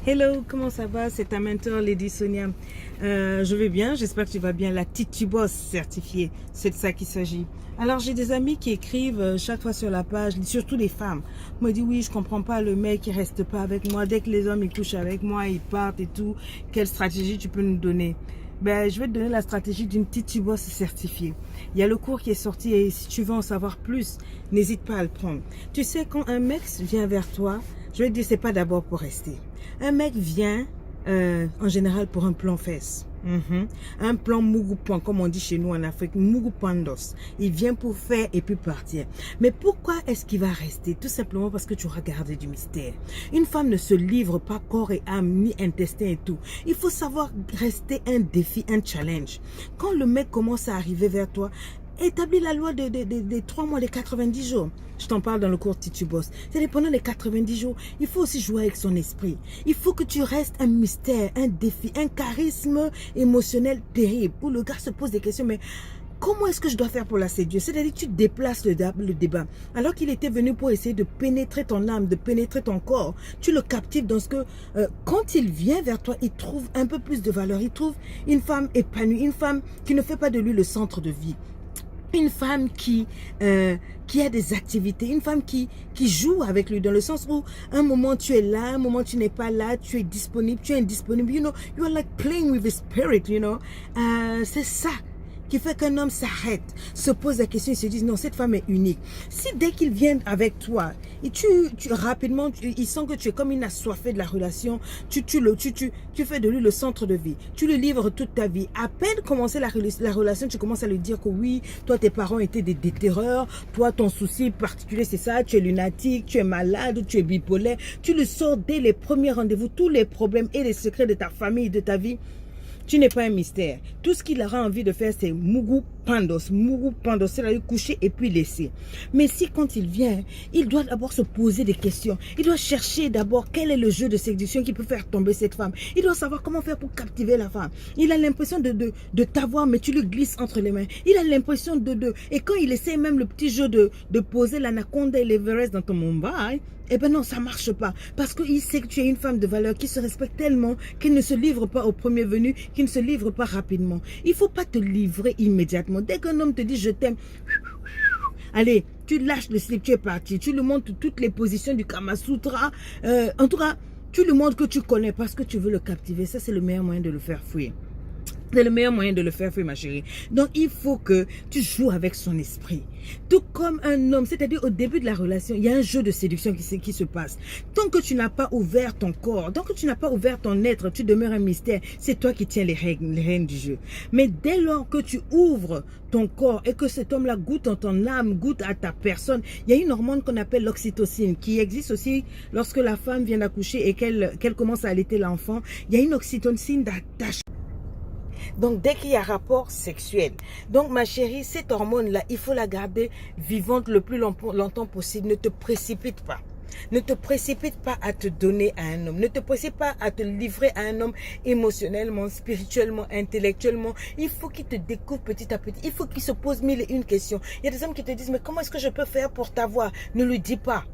Hello, comment ça va? C'est ta mentor Lady Sonia. Je vais bien, j'espère que tu vas bien. La Titubos certifiée, c'est de ça qu'il s'agit. Alors j'ai des amis qui écrivent chaque fois sur la page, surtout les femmes. Me dit oui, je comprends pas le mec, il reste pas avec moi. Dès que les hommes ils couchent avec moi, ils partent et tout. Quelle stratégie tu peux nous donner? Ben, je vais te donner la stratégie d'une Titubos certifiée. Il y a le cours qui est sorti et si tu veux en savoir plus, n'hésite pas à le prendre. Tu sais, quand un mec vient vers toi, je vais te dire, c'est pas d'abord pour rester. Un mec vient en général pour un plan fesse. Un plan mugupan, comme on dit chez nous en Afrique, mugupandos. Il vient pour faire et puis partir. Mais pourquoi est-ce qu'il va rester? Tout simplement parce que tu auras gardé du mystère. Une femme ne se livre pas corps et âme, ni intestin et tout. Il faut savoir rester un défi, un challenge. Quand le mec commence à arriver vers toi, établis la loi des 3 mois, des 90 jours. Je t'en parle dans le cours Titubos. C'est pendant les 90 jours, il faut aussi jouer avec son esprit. Il faut que tu restes un mystère, un défi, un charisme émotionnel terrible. Où le gars se pose des questions, mais comment est-ce que je dois faire pour la séduire? C'est-à-dire que tu déplaces le débat. Alors qu'il était venu pour essayer de pénétrer ton âme, de pénétrer ton corps, tu le captives dans ce que, quand il vient vers toi, il trouve un peu plus de valeur. Il trouve une femme épanouie, une femme qui ne fait pas de lui le centre de vie. Une femme qui a des activités, une femme qui joue avec lui dans le sens où un moment tu es là, un moment tu n'es pas là, tu es disponible, tu es indisponible, you know, you are like playing with the spirit, you know. C'est ça qui fait qu'un homme s'arrête, se pose la question, il se dit non, cette femme est unique. Si dès qu'il vient avec toi, et rapidement, il sent que tu es comme une assoiffée de la relation, tu fais de lui le centre de vie, tu le livres toute ta vie. À peine commencé la relation, tu commences à lui dire que oui, toi tes parents étaient des terreurs, toi ton souci particulier c'est ça, tu es lunatique, tu es malade, tu es bipolaire, tu le sors dès les premiers rendez-vous, tous les problèmes et les secrets de ta famille, de ta vie. Tu n'es pas un mystère. Tout ce qu'il aura envie de faire, c'est mugu pandos, c'est-à-dire coucher et puis laisser. Mais si quand il vient, il doit d'abord se poser des questions. Il doit chercher d'abord quel est le jeu de séduction qui peut faire tomber cette femme. Il doit savoir comment faire pour captiver la femme. Il a l'impression de t'avoir, mais tu le glisses entre les mains. Il a l'impression Et quand il essaie même le petit jeu de poser l'anaconda et l'Everest dans ton Mumbai, eh ben non, ça marche pas. Parce qu'il sait que tu es une femme de valeur qui se respecte tellement qu'il ne se livre pas au premier venu, qu'il ne se livre pas rapidement. Il ne faut pas te livrer immédiatement. Dès qu'un homme te dit je t'aime, allez, tu lâches le slip, tu es parti. Tu lui montres toutes les positions du Kama Sutra. En tout cas, tu lui montres que tu connais parce que tu veux le captiver. Ça, c'est le meilleur moyen de le faire fuir. C'est le meilleur moyen de le faire fuir, ma chérie. Donc, il faut que tu joues avec son esprit. Tout comme un homme, c'est-à-dire au début de la relation, il y a un jeu de séduction qui se passe. Tant que tu n'as pas ouvert ton corps, tant que tu n'as pas ouvert ton être, tu demeures un mystère. C'est toi qui tiens les rênes du jeu. Mais dès lors que tu ouvres ton corps et que cet homme-là goûte en ton âme, goûte à ta personne, il y a une hormone qu'on appelle l'oxytocine qui existe aussi lorsque la femme vient d'accoucher et qu'elle commence à allaiter l'enfant. Il y a une oxytocine d'attachement. Donc, dès qu'il y a rapport sexuel. Donc, ma chérie, cette hormone-là, il faut la garder vivante le plus longtemps possible. Ne te précipite pas. Ne te précipite pas à te donner à un homme. Ne te précipite pas à te livrer à un homme émotionnellement, spirituellement, intellectuellement. Il faut qu'il te découvre petit à petit. Il faut qu'il se pose mille et une questions. Il y a des hommes qui te disent, mais comment est-ce que je peux faire pour t'avoir? Ne lui dis pas.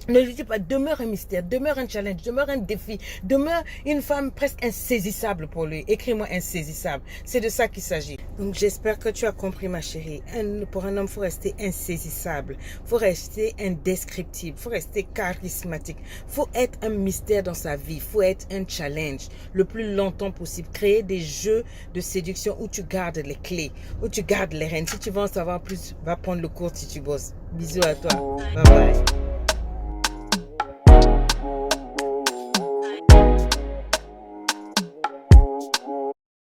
Ne lui dis pas, demeure un mystère, demeure un challenge, demeure un défi, demeure une femme presque insaisissable pour lui. Écris-moi insaisissable. C'est de ça qu'il s'agit. Donc j'espère que tu as compris, ma chérie. Pour un homme, il faut rester insaisissable. Il faut rester indescriptible. Il faut rester charismatique. Il faut être un mystère dans sa vie. Il faut être un challenge le plus longtemps possible. Créer des jeux de séduction où tu gardes les clés, où tu gardes les rênes. Si tu veux en savoir plus, va prendre le cours Titubos. Bisous à toi. Bye bye.